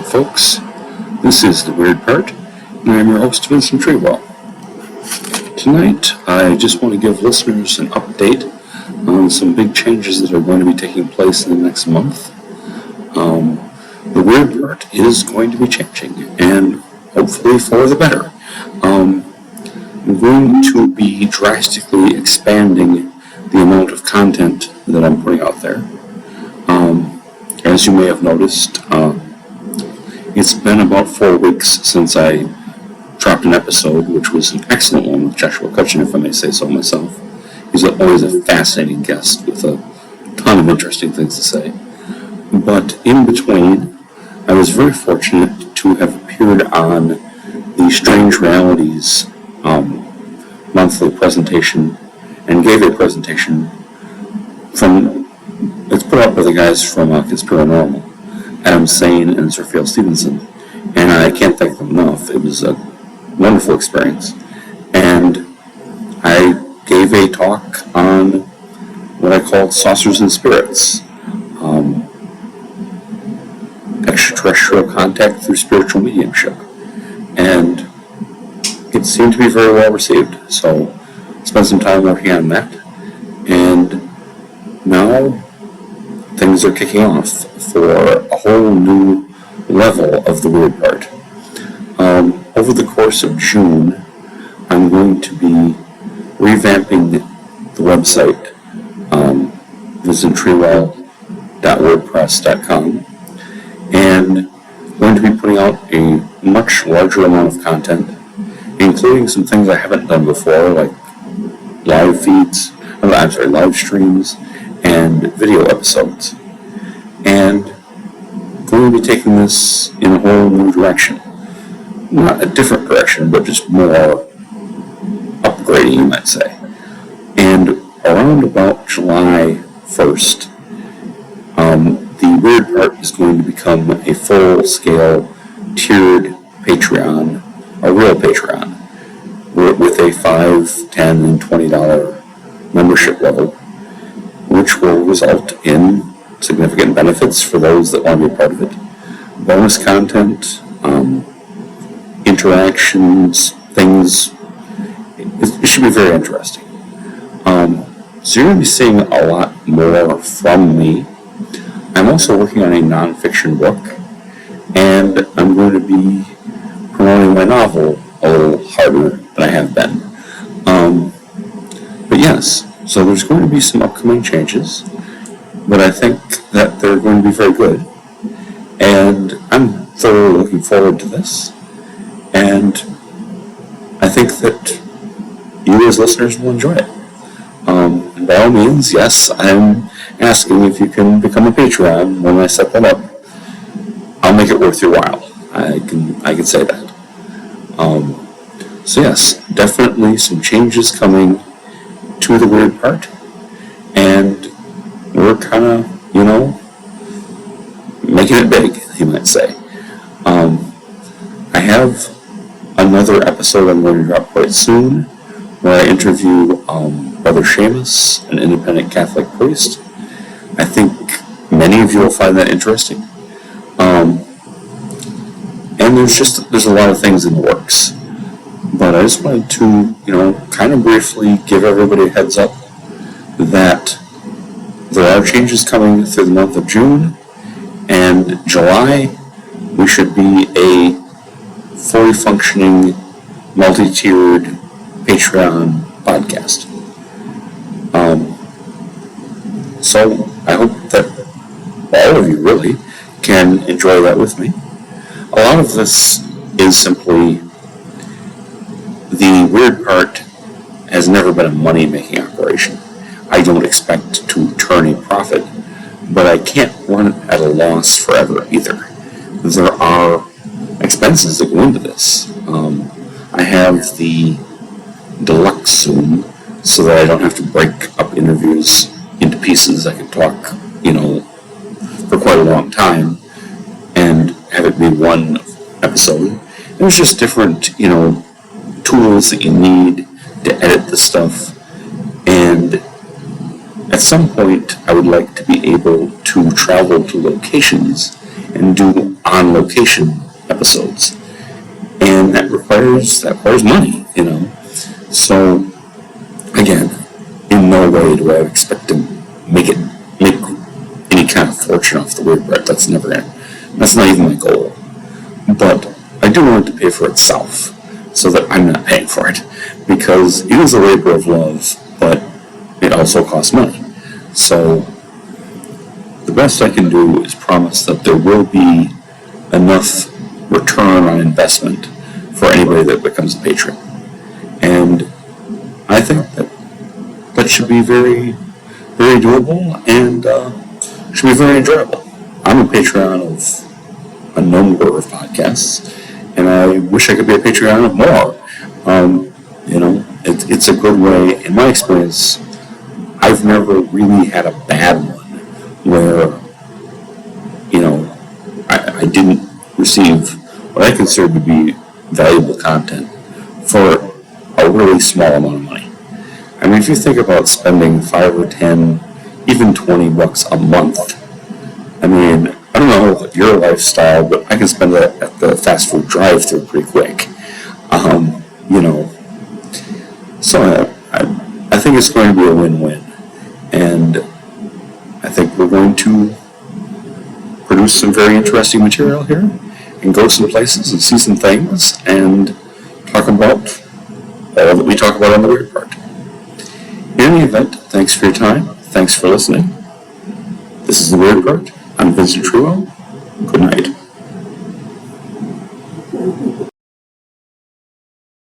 evening, folks. This is The Weird Part, and I'm your host, Vincent Treewell. Tonight, I just want to give listeners an update on some big changes that are going to be taking place in the next month. The Weird Part is going to be changing, and hopefully for the better. I'm going to be drastically expanding the amount of content that I'm putting out there. As you may have noticed, it's been about 4 weeks since I dropped an episode, which was an excellent one with Joshua Cutchin, if I may say so myself. He's always a fascinating guest with a ton of interesting things to say. But in between, I was very fortunate to have appeared on the Strange Realities monthly presentation and gave a presentation it's put out by the guys from Conspiranormal, Adam Sane and Zerfiel Stevenson, and I can't thank them enough. It was a wonderful experience, and I gave a talk on what I called saucers and spirits, extraterrestrial contact through spiritual mediumship, and it seemed to be very well received. So spent some time working on that, and now things are kicking off for a whole new level of the Weird Part. Over the course of June, I'm going to be revamping the website, vincenttrewell.wordpress.com, and going to be putting out a much larger amount of content, including some things I haven't done before, like live streams, and video episodes. And going to be taking this in a whole new direction. Not a different direction, but just more upgrading, you might say. And around about July 1st, the Weird Part is going to become a full-scale tiered Patreon, a real Patreon, with a $5, $10, and $20 membership level, which will result in significant benefits for those that want to be a part of it. Bonus content, interactions, things. It should be very interesting. So you're going to be seeing a lot more from me. I'm also working on a nonfiction book, and I'm going to be promoting my novel a little harder than I have been. But yes, so there's going to be some upcoming changes, but I think that they're going to be very good. And I'm thoroughly looking forward to this. And I think that you as listeners will enjoy it. And by all means, yes, I'm asking if you can become a Patreon when I set that up. I'll make it worth your while. I can say that. So yes, definitely some changes coming to the Weird Part, and we're kind of, making it big, you might say. I have another episode I'm going to drop quite soon, where I interview Brother Seamus, an independent Catholic priest. I think many of you will find that interesting. And there's a lot of things in the works. But I just wanted to, kind of briefly give everybody a heads up that there are changes coming through the month of June, and July we should be a fully functioning, multi-tiered Patreon podcast. So I hope that all of you really can enjoy that with me. A lot of this is simply, the Weird Part has never been a money-making operation. I don't expect to turn a profit, but I can't run it at a loss forever either. There are expenses that go into this. I have the deluxe Zoom so that I don't have to break up interviews into pieces. I can talk, for quite a long time and have it be one episode. There's just different, tools that you need to edit the stuff, and at some point I would like to be able to travel to locations and do on-location episodes. And that requires money, So, again, in no way do I expect to make any kind of fortune off the Weird Part. That's not even my goal. But I do want it to pay for itself, so that I'm not paying for it, because it is a labor of love, but it also costs money. So the best I can do is promise that there will be enough return on investment for anybody that becomes a patron. And I think that should be very, very doable and should be very enjoyable. I'm a Patreon of a number of podcasts, and I wish I could be a Patreon of more. It's a good way. In my experience, I've never really had a bad one where, I didn't receive what I consider to be valuable content for a really small amount of money. I mean, if you think about spending $5 or $10, even $20 a month, I mean, I don't know your lifestyle, but I can spend that at the fast food drive-thru pretty quick. So I think it's going to be a win-win, and I think we're going to produce some very interesting material here, and go some places and see some things, and talk about all that we talk about on the Weird Part. In any event, thanks for your time. Thanks for listening. This is the Weird Part. I'm Vincent Truo. Good night.